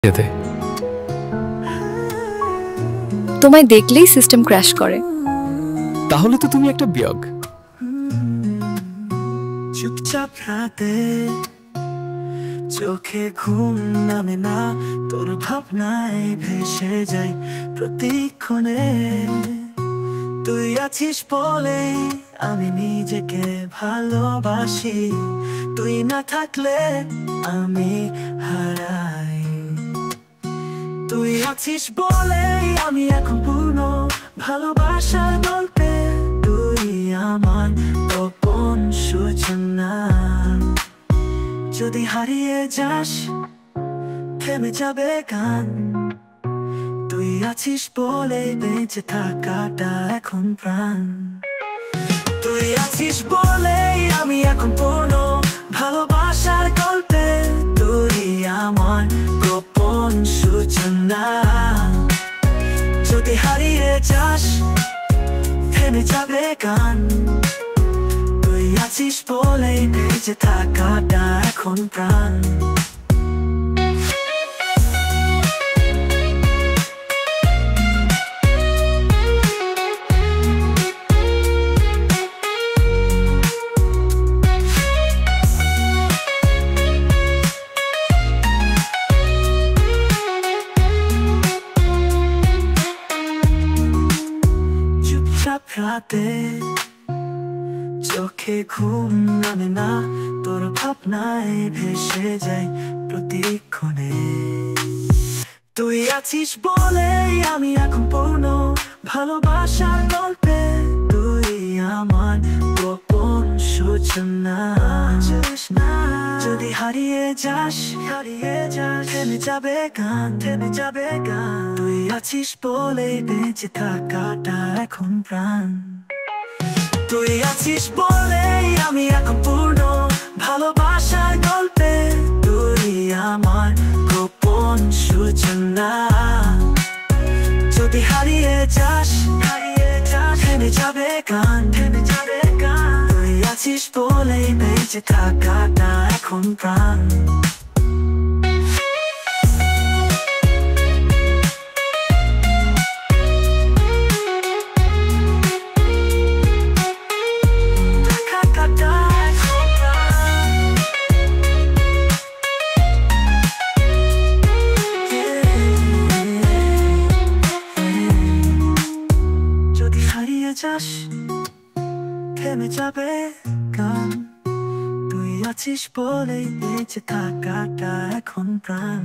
যেতে তোমায় দেখলেই সিস্টেম ক্র্যাশ করে। তাহলে তো তুমি একটা বিয়গ। চুপচাপ রাতে চোখে ঘুম নামে না, তোর ভাবনায় ভেসে যাই প্রতিক্ষণে। তুই আছিস বলে আমি নিজেকে ভালোবাসি, তুই না থাকলে আমি হারাই। তুই আছিস বলে আমি এখন পূর্ণ ভালোবাসার গল্পে, তুই আমার গোপন সূচনা। যদি হারিয়ে যাস থেমে যাবে গান, তুই আছিস বলে বেঁচে থাকাটা এখন প্রাণ। তুই আছিস বলে আমি এখন পূর্ণ ভালোবাসার গল্পে, তুই আমার গোপন সূচনা। যদি হারিয়ে যাস থেমে যাবে গান, তুই আছিস বলে বেঁচে থাকাটা এখন প্রাণ। রাতে চোখে ঘুম নামে না, তোর ভাবনায় ভেসে যাই প্রতিক্ষণে। তুই আছিস বলে আমি এখন পূর্ণ ভালোবাসার গল্পে, তুই আমার গোপন সূচনা। যদি হারিয়ে যাস থেমে যাবে গান, থেমে যাবে গান। তুই আছিস বলে বেঁচে থাকাটা এখন প্রাণ। তুই আছিস বলে আমি এখন পূর্ণ ভালোবাসার গল্পে, তুই আমার গোপন সূচনা। যদি হারিয়ে যাস থেমে যাবে গান, থেমে যাবে গান। তুই আছিস বলে বেঁচে থাকাটা এখন প্রাণ। যাস থেমে যাবে গান, তুই আছিস বলেই বেঁচে থাকাটা এখন প্রাণ।